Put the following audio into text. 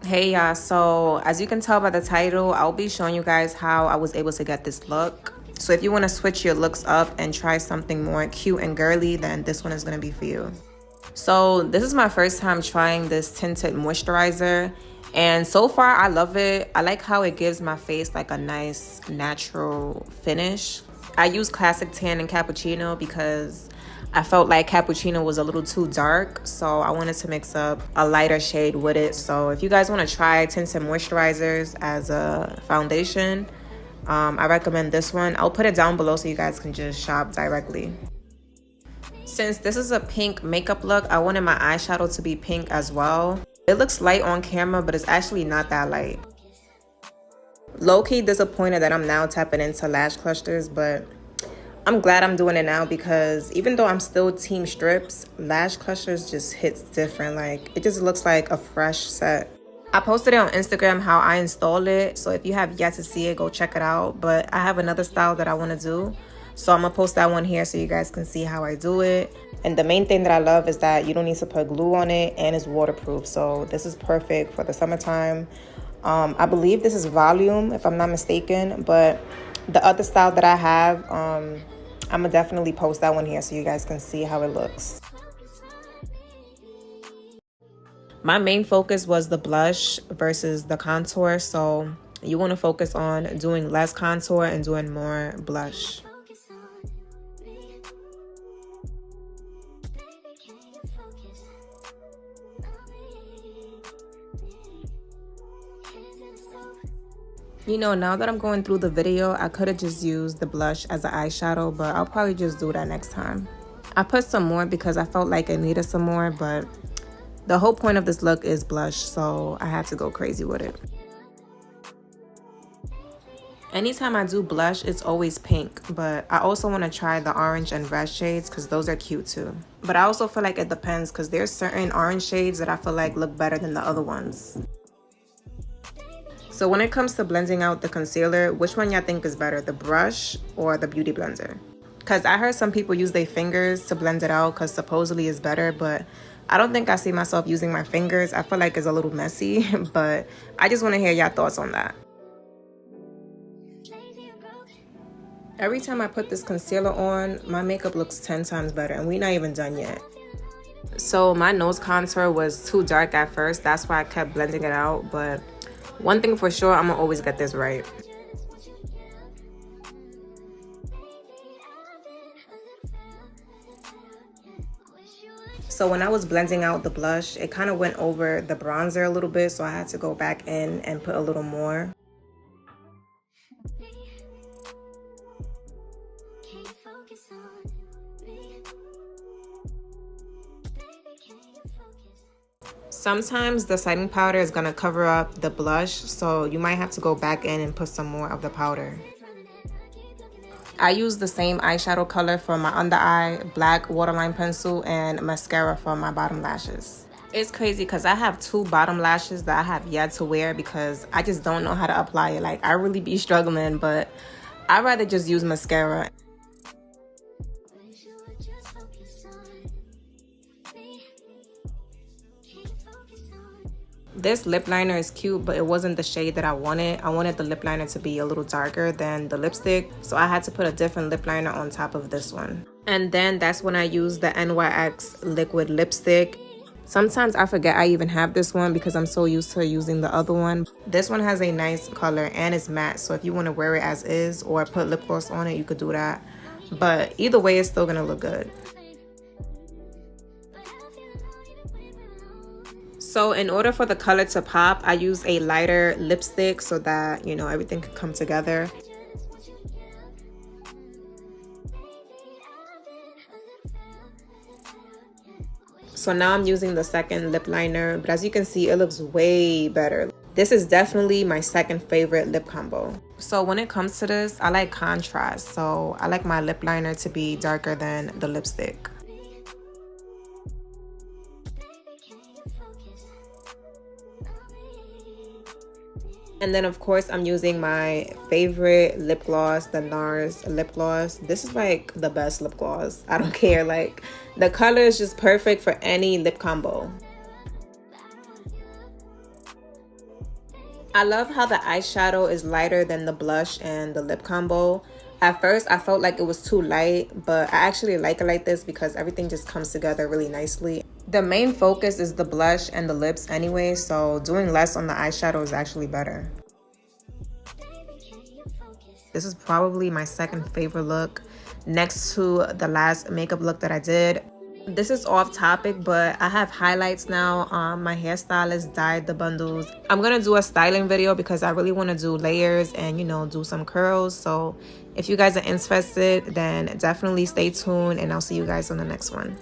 Hey y'all, so as you can tell by the title, I'll be showing you guys how I was able to get this look. So if you want to switch your looks up and try something more cute and girly, then this one is going to be for you. So this is my first time trying this tinted moisturizer, and so far I love it. I like how it gives my face like a nice natural finish. I use Classic Tan and Cappuccino because I felt like Cappuccino was a little too dark, so I wanted to mix up a lighter shade with it. So if you guys want to try tinted moisturizers as a foundation, I recommend this one. I'll put it down below so you guys can just shop directly. Since this is a pink makeup look, I wanted my eyeshadow to be pink as well. It looks light on camera, but it's actually not that light. Low-key disappointed that I'm now tapping into Lash Clusters, but I'm glad I'm doing it now because even though I'm still team strips, Lash Clusters just hits different. Like, it just looks like a fresh set. I posted it on Instagram how I installed it, so if you have yet to see it, go check it out. But I have another style that I want to do, so I'm gonna post that one here so you guys can see how I do it. And the main thing that I love is that you don't need to put glue on it, and it's waterproof, so this is perfect for the summertime. I believe this is volume if I'm not mistaken, but the other style that I have, I'm gonna definitely post that one here so you guys can see how it looks. My main focus was the blush versus the contour, so you want to focus on doing less contour and doing more blush. You know, now that I'm going through the video, I could have just used the blush as an eyeshadow, but I'll probably just do that next time. I put some more because I felt like I needed some more, but the whole point of this look is blush, so I had to go crazy with it. Anytime I do blush, it's always pink, but I also want to try the orange and red shades because those are cute too. But I also feel like it depends because there's certain orange shades that I feel like look better than the other ones. So when it comes to blending out the concealer, which one y'all think is better, the brush or the beauty blender? Because I heard some people use their fingers to blend it out because supposedly it's better, but I don't think I see myself using my fingers. I feel like it's a little messy, but I just want to hear y'all thoughts on that. Every time I put this concealer on, my makeup looks 10 times better, and we're not even done yet. So my nose contour was too dark at first, that's why I kept blending it out, but one thing for sure, I'm gonna always get this right. So when I was blending out the blush, it kind of went over the bronzer a little bit, so I had to go back in and put a little more. Sometimes the setting powder is going to cover up the blush, so you might have to go back in and put some more of the powder. I use the same eyeshadow color for my under eye, black waterline pencil, and mascara for my bottom lashes. It's crazy because I have two bottom lashes that I have yet to wear because I just don't know how to apply it. Like, I really be struggling, but I'd rather just use mascara. This lip liner is cute, but it wasn't the shade that I wanted. I wanted the lip liner to be a little darker than the lipstick, so I had to put a different lip liner on top of this one. And then that's when I used the NYX liquid lipstick. Sometimes I forget I even have this one because I'm so used to using the other one. This one has a nice color and it's matte, so if you want to wear it as is or put lip gloss on it, you could do that. But either way, it's still gonna look good. So in order for the color to pop, I use a lighter lipstick so that, you know, everything can come together. So now I'm using the second lip liner, but as you can see, it looks way better. This is definitely my second favorite lip combo. So when it comes to this, I like contrast. So I like my lip liner to be darker than the lipstick. And then of course I'm using my favorite lip gloss, the NARS lip gloss. This is like the best lip gloss. I don't care, like the color is just perfect for any lip combo. I love how the eyeshadow is lighter than the blush and the lip combo. At first, I felt like it was too light, but I actually like it like this because everything just comes together really nicely. The main focus is the blush and the lips anyway, so doing less on the eyeshadow is actually better. This is probably my second favorite look next to the last makeup look that I did. This is off topic, but I have highlights now. My hairstylist dyed the bundles. I'm gonna do a styling video because I really want to do layers and, you know, do some curls. So if you guys are interested, then definitely stay tuned, and I'll see you guys on the next one.